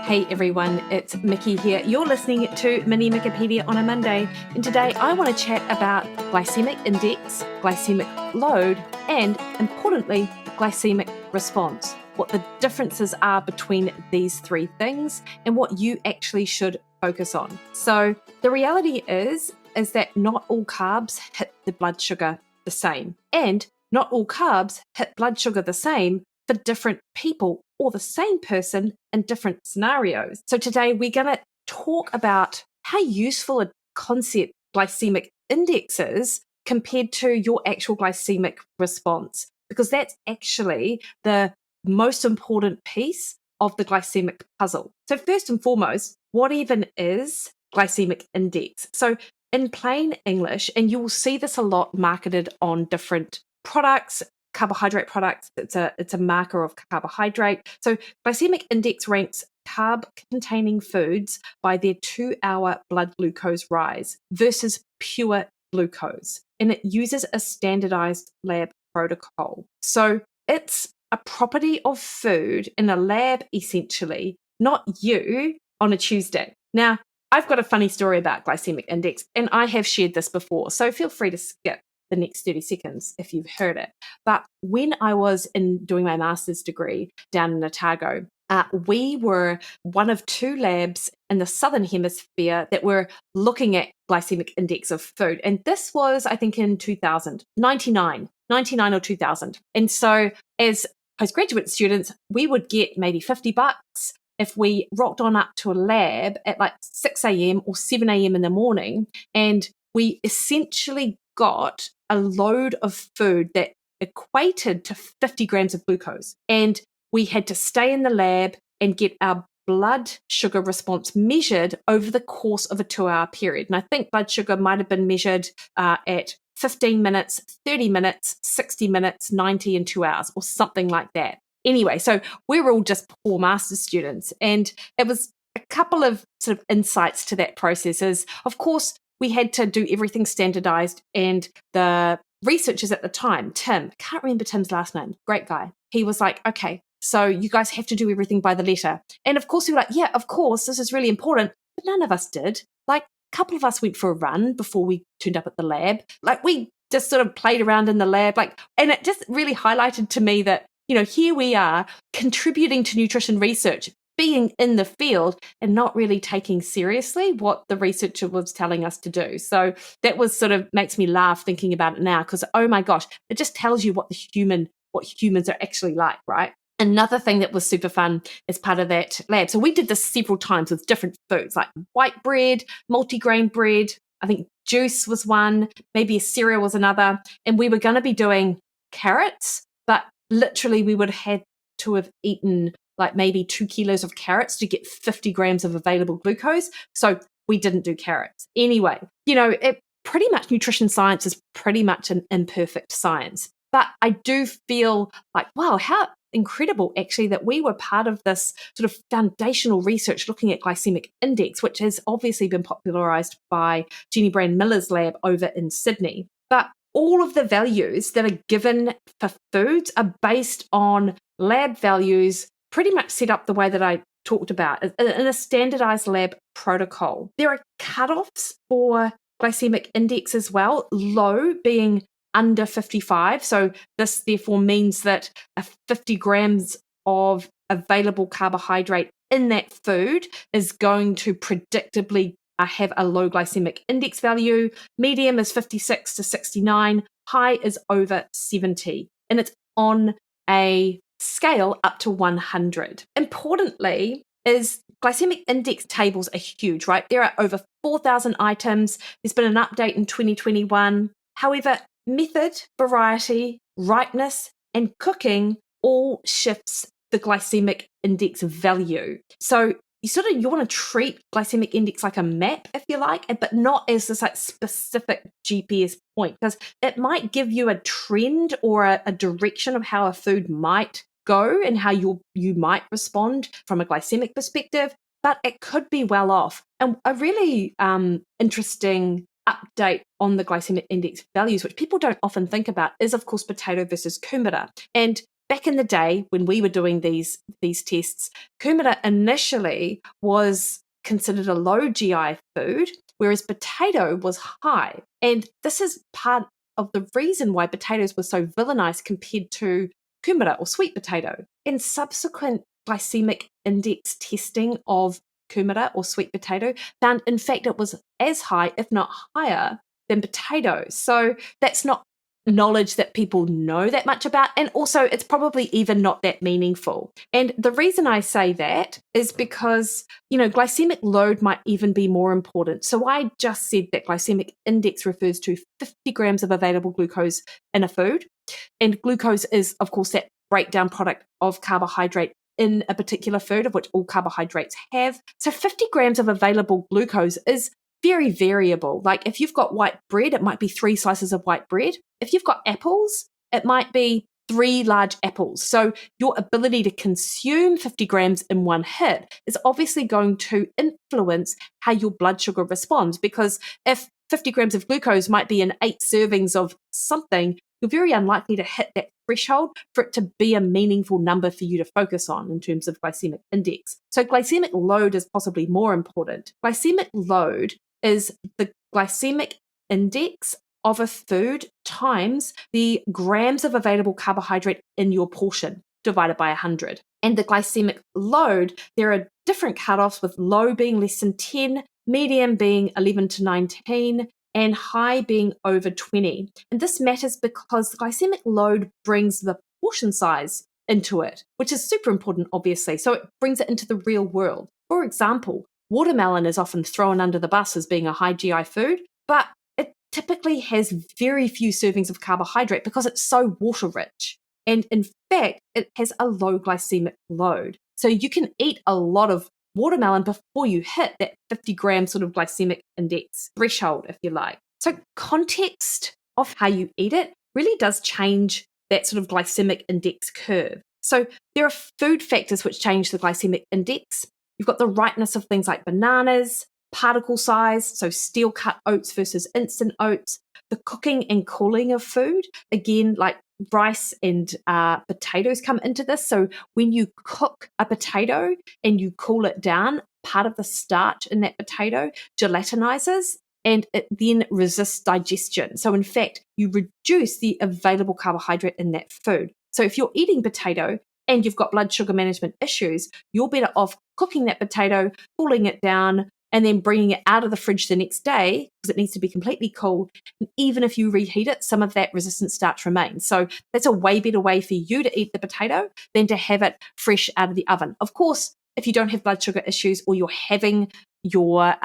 Hey everyone, it's Mikki here. You're listening to Mini-Mikkipedia on a Monday, and today I want to chat about glycemic index, glycemic load, and importantly, glycemic response. What the differences are between these three things and what you actually should focus on. So the reality is that not all carbs hit the blood sugar the same, and not all carbs hit blood sugar the same for different people or the same person in different scenarios. So today we're going to talk about how useful a concept glycemic index is compared to your actual glycemic response, because that's actually the most important piece of the glycemic puzzle. So first and foremost, what even is glycemic index? So in plain English, and you will see this a lot marketed on different products, carbohydrate products, it's a marker of carbohydrate. So glycemic index ranks carb-containing foods by their 2-hour blood glucose rise versus pure glucose. And it uses a standardized lab protocol. So it's a property of food in a lab, essentially, not you on a Tuesday. Now, I've got a funny story about glycemic index, and I have shared this before, so feel free to skip the next 30 seconds if you've heard it. But when I was doing my master's degree down in Otago, we were one of two labs in the Southern Hemisphere that were looking at glycemic index of food. And this was, I think, in 99 or 2000. And so as postgraduate students, we would get maybe $50 if we rocked on up to a lab at like 6 a.m. or 7 a.m. in the morning, and we essentially got a load of food that equated to 50 grams of glucose. And we had to stay in the lab and get our blood sugar response measured over the course of a 2-hour period. And I think blood sugar might have been measured at 15 minutes, 30 minutes, 60 minutes, 90 and 2 hours, or something like that. Anyway, so we were all just poor master's students. And it was a couple of sort of insights to that process is, of course, we had to do everything standardized, and the researchers at the time, Tim, can't remember Tim's last name, great guy. He was like, okay, so you guys have to do everything by the letter. And of course we were like, yeah, of course, this is really important. But none of us did. Like a couple of us went for a run before we turned up at the lab. Like we just sort of played around in the lab, and it just really highlighted to me that, here we are contributing to nutrition research, being in the field and not really taking seriously what the researcher was telling us to do. So that was sort of makes me laugh thinking about it now, because, oh my gosh, it just tells you what humans are actually like, right? Another thing that was super fun as part of that lab. So we did this several times with different foods like white bread, multigrain bread. I think juice was one, maybe a cereal was another. And we were going to be doing carrots, but literally we would have had to have eaten like maybe 2 kilos of carrots to get 50 grams of available glucose. So we didn't do carrots. Anyway, pretty much nutrition science is pretty much an imperfect science. But I do feel like, wow, how incredible actually that we were part of this sort of foundational research looking at glycemic index, which has obviously been popularized by Jenny Brand Miller's lab over in Sydney. But all of the values that are given for foods are based on lab values pretty much set up the way that I talked about in a standardized lab protocol. There are cutoffs for glycemic index as well, low being under 55. So this therefore means that 50 grams of available carbohydrate in that food is going to predictably have a low glycemic index value. Medium is 56 to 69. High is over 70. And it's on a scale up to 100. Importantly, is glycemic index tables are huge, right? There are over 4,000 items. There's been an update in 2021. However, method, variety, ripeness, and cooking all shifts the glycemic index value. So you want to treat glycemic index like a map, if you like, but not as this like specific GPS point, because it might give you a trend or a direction of how a food might go and how you might respond from a glycemic perspective, but it could be well off. And a really interesting update on the glycemic index values, which people don't often think about, is of course potato versus kumara. And back in the day when we were doing these tests, kumara initially was considered a low GI food, whereas potato was high. And this is part of the reason why potatoes were so villainized compared to kumara or sweet potato. In subsequent glycemic index testing of kumara or sweet potato found, in fact, it was as high, if not higher, than potatoes. So that's not knowledge that people know that much about, and also it's probably even not that meaningful. And the reason I say that is because, glycemic load might even be more important. So I just said that glycemic index refers to 50 grams of available glucose in a food, and glucose is, of course, that breakdown product of carbohydrate in a particular food, of which all carbohydrates have. So 50 grams of available glucose is very variable. Like if you've got white bread, it might be 3 slices of white bread. If you've got apples, it might be 3 large apples. So your ability to consume 50 grams in one hit is obviously going to influence how your blood sugar responds, because if 50 grams of glucose might be in 8 servings of something, you're very unlikely to hit that threshold for it to be a meaningful number for you to focus on in terms of glycemic index. So glycemic load is possibly more important. Glycemic load is the glycemic index of a food times the grams of available carbohydrate in your portion divided by 100. And the glycemic load, there are different cutoffs, with low being less than 10, medium being 11 to 19, and high being over 20. And this matters because the glycemic load brings the portion size into it, which is super important, obviously. So it brings it into the real world. For example, watermelon is often thrown under the bus as being a high GI food, but it typically has very few servings of carbohydrate because it's so water rich. And in fact, it has a low glycemic load. So you can eat a lot of watermelon before you hit that 50 gram sort of glycemic index threshold, if you like. So context of how you eat it really does change that sort of glycemic index curve. So there are food factors which change the glycemic index. You've got the ripeness of things like bananas, particle size, so steel cut oats versus instant oats, the cooking and cooling of food, again, like rice and potatoes come into this. So when you cook a potato and you cool it down, part of the starch in that potato gelatinizes and it then resists digestion. So in fact, you reduce the available carbohydrate in that food. So if you're eating potato and you've got blood sugar management issues, you're better off cooking that potato, cooling it down, and then bringing it out of the fridge the next day because it needs to be completely cool. And even if you reheat it, some of that resistant starch remains. So that's a way better way for you to eat the potato than to have it fresh out of the oven. Of course, if you don't have blood sugar issues or you're having your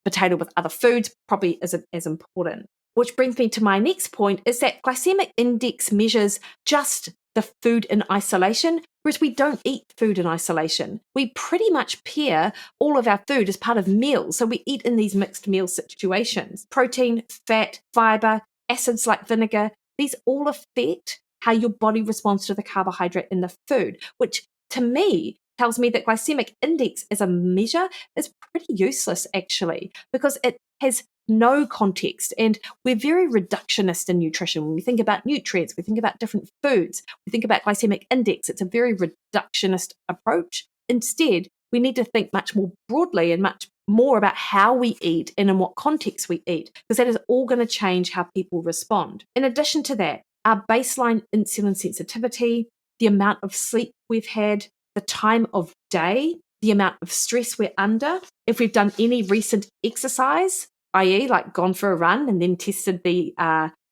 potato with other foods, probably isn't as important. Which brings me to my next point, is that glycemic index measures just the food in isolation, whereas we don't eat food in isolation. We pretty much pair all of our food as part of meals. So we eat in these mixed meal situations. Protein, fat, fiber, acids like vinegar, these all affect how your body responds to the carbohydrate in the food, which to me tells me that glycemic index as a measure is pretty useless actually, because it has no context. And we're very reductionist in nutrition. When we think about nutrients, we think about different foods, we think about glycemic index. It's a very reductionist approach. Instead, we need to think much more broadly and much more about how we eat and in what context we eat, because that is all going to change how people respond. In addition to that, our baseline insulin sensitivity, the amount of sleep we've had, the time of day, the amount of stress we're under, if we've done any recent exercise, i.e. like gone for a run and then tested the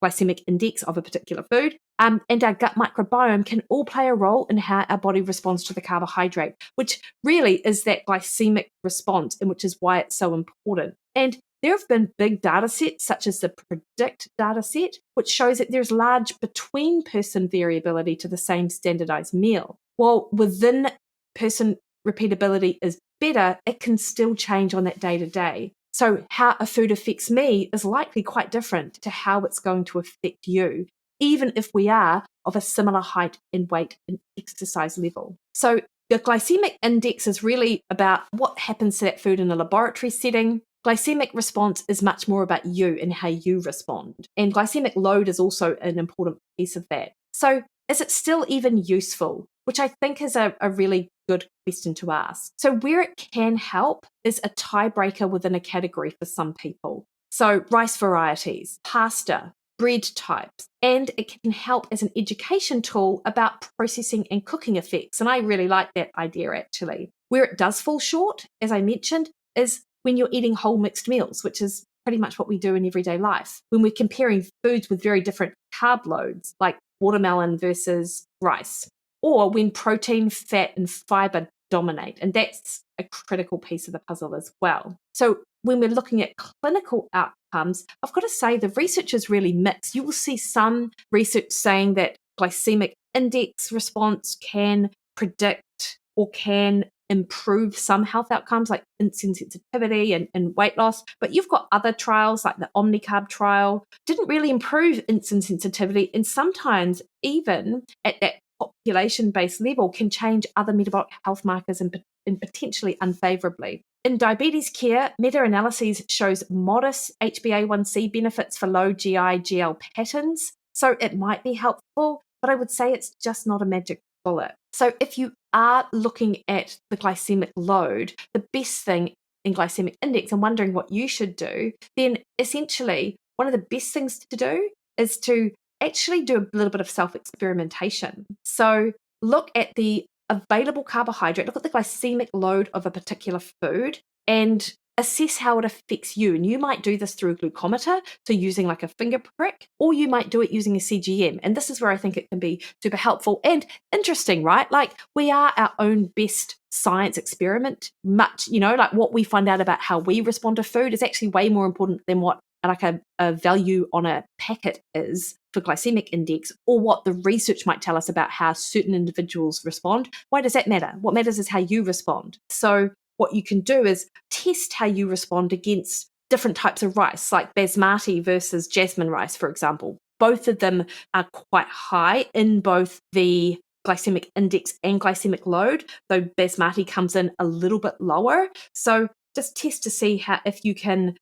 glycemic index of a particular food, and our gut microbiome can all play a role in how our body responds to the carbohydrate, which really is that glycemic response, and which is why it's so important. And there have been big data sets, such as the PREDICT data set, which shows that there's large between-person variability to the same standardized meal. While within person repeatability is better, it can still change on that day-to-day. So how a food affects me is likely quite different to how it's going to affect you, even if we are of a similar height and weight and exercise level. So the glycemic index is really about what happens to that food in a laboratory setting. Glycemic response is much more about you and how you respond. And glycemic load is also an important piece of that. So is it still even useful? Which I think is a really good question to ask. So where it can help is a tiebreaker within a category for some people. So rice varieties, pasta, bread types, and it can help as an education tool about processing and cooking effects. And I really like that idea actually. Where it does fall short, as I mentioned, is when you're eating whole mixed meals, which is pretty much what we do in everyday life. When we're comparing foods with very different carb loads, like watermelon versus rice, or when protein, fat, and fiber dominate. And that's a critical piece of the puzzle as well. So when we're looking at clinical outcomes, I've got to say the research is really mixed. You will see some research saying that glycemic index response can predict or can improve some health outcomes like insulin sensitivity and weight loss. But you've got other trials like the Omnicarb trial didn't really improve insulin sensitivity, and sometimes even at that population-based level can change other metabolic health markers and potentially unfavorably. In diabetes care, meta-analyses shows modest HbA1c benefits for low GI-GL patterns. So it might be helpful, but I would say it's just not a magic bullet. So if you are looking at the glycemic load, the best thing in glycemic index and wondering what you should do, then essentially one of the best things to do is to actually do a little bit of self-experimentation. So look at the available carbohydrate, look at the glycemic load of a particular food and assess how it affects you. And you might do this through a glucometer, so using like a finger prick, or you might do it using a CGM. And this is where I think it can be super helpful and interesting, right? Like we are our own best science experiment. Much, like what we find out about how we respond to food is actually way more important than what like a value on a packet is for glycemic index, or what the research might tell us about how certain individuals respond. Why does that matter? What matters is how you respond. So what you can do is test how you respond against different types of rice, like basmati versus jasmine rice, for example. Both of them are quite high in both the glycemic index and glycemic load, though basmati comes in a little bit lower. So just test to see how, if you can,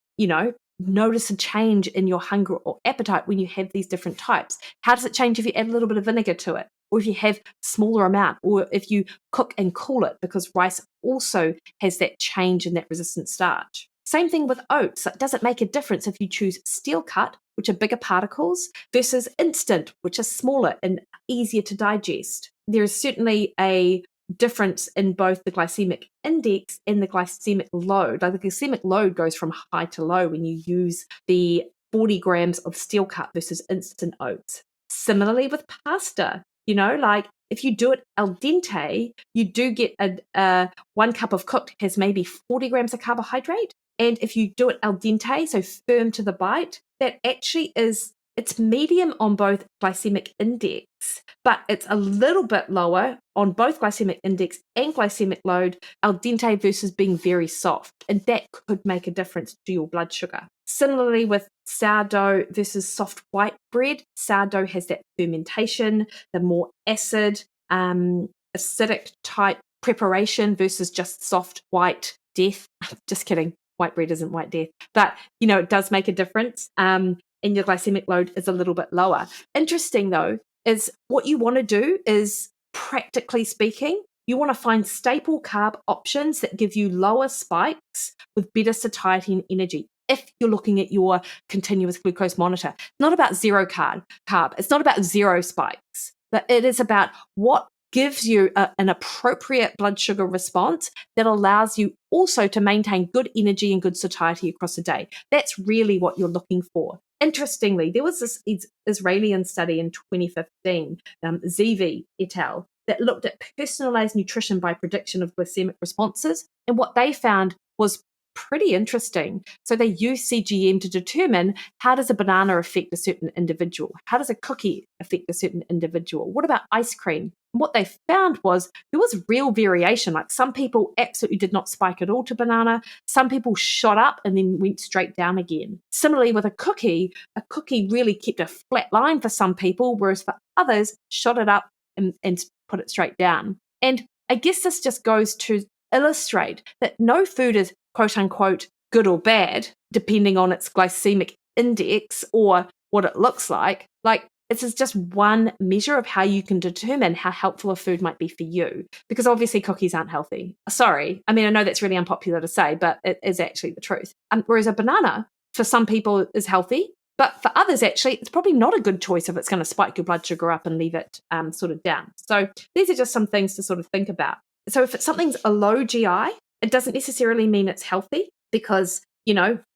notice a change in your hunger or appetite when you have these different types. How does it change if you add a little bit of vinegar to it? Or if you have smaller amount, or if you cook and cool it, because rice also has that change in that resistant starch. Same thing with oats. Does it make a difference if you choose steel cut, which are bigger particles, versus instant, which are smaller and easier to digest? There is certainly a difference in both the glycemic index and the glycemic load. Like the glycemic load goes from high to low when you use the 40 grams of steel cut versus instant oats. Similarly with pasta, like if you do it al dente, you do get a 1 cup of cooked has maybe 40 grams of carbohydrate. And if you do it al dente, so firm to the bite, that actually it's medium on both glycemic index, but it's a little bit lower on both glycemic index and glycemic load, al dente versus being very soft. And that could make a difference to your blood sugar. Similarly with sourdough versus soft white bread, sourdough has that fermentation, the more acid, acidic type preparation versus just soft white death. Just kidding. White bread isn't white death, but it does make a difference. And your glycemic load is a little bit lower. Interesting though, is what you want to do is, practically speaking, you want to find staple carb options that give you lower spikes with better satiety and energy. If you're looking at your continuous glucose monitor, it's not about zero carb. It's not about zero spikes, but it is about what gives you an appropriate blood sugar response that allows you also to maintain good energy and good satiety across the day. That's really what you're looking for. Interestingly, there was this Israeli study in 2015, Zivi et al., that looked at personalized nutrition by prediction of glycemic responses. And what they found was pretty interesting. So they used CGM to determine, how does a banana affect a certain individual? How does a cookie affect a certain individual? What about ice cream? And what they found was there was real variation. Like some people absolutely did not spike at all to banana. Some people shot up and then went straight down again. Similarly with a cookie really kept a flat line for some people, whereas for others shot it up and put it straight down. And I guess this just goes to illustrate that no food is quote unquote good or bad, depending on its glycemic index or what it looks like. Like this is just one measure of how you can determine how helpful a food might be for you, because obviously cookies aren't healthy. Sorry. I mean, I know that's really unpopular to say, but it is actually the truth. Whereas a banana, for some people, is healthy. But for others, actually, it's probably not a good choice if it's going to spike your blood sugar up and leave it sort of down. So these are just some things to sort of think about. So if something's a low GI, it doesn't necessarily mean it's healthy, because,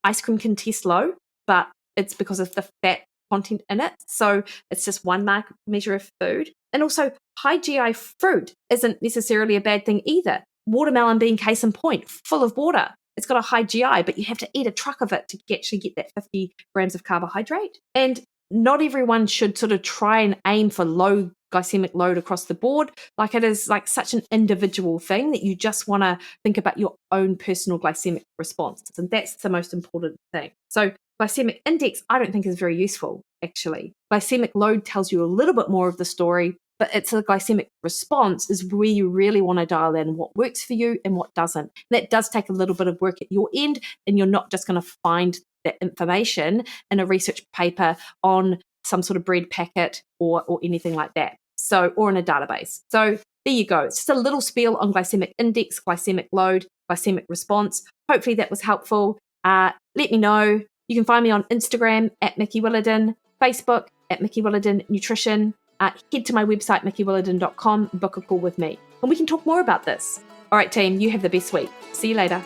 ice cream can test low, but it's because of the fat content in it. So it's just one measure of food. And also, high GI fruit isn't necessarily a bad thing either. Watermelon being case in point, full of water. It's got a high GI, but you have to eat a truck of it to actually get that 50 grams of carbohydrate. And not everyone should sort of try and aim for low glycemic load across the board. Like, it is like such an individual thing that you just want to think about your own personal glycemic response. And that's the most important thing. So glycemic index, I don't think is very useful, actually. Glycemic load tells you a little bit more of the story, but it's a glycemic response is where you really want to dial in what works for you and what doesn't. That does take a little bit of work at your end, and you're not just going to find that information in a research paper on some sort of bread packet or anything like that. So, or in a database. So there you go. It's just a little spiel on glycemic index, glycemic load, glycemic response. Hopefully that was helpful. Let me know. You can find me on Instagram at Mikki Williden, Facebook at Mikki Williden Nutrition. Head to my website, MikkiWilliden.com, book a call with me, and we can talk more about this. All right, team, you have the best week. See you later.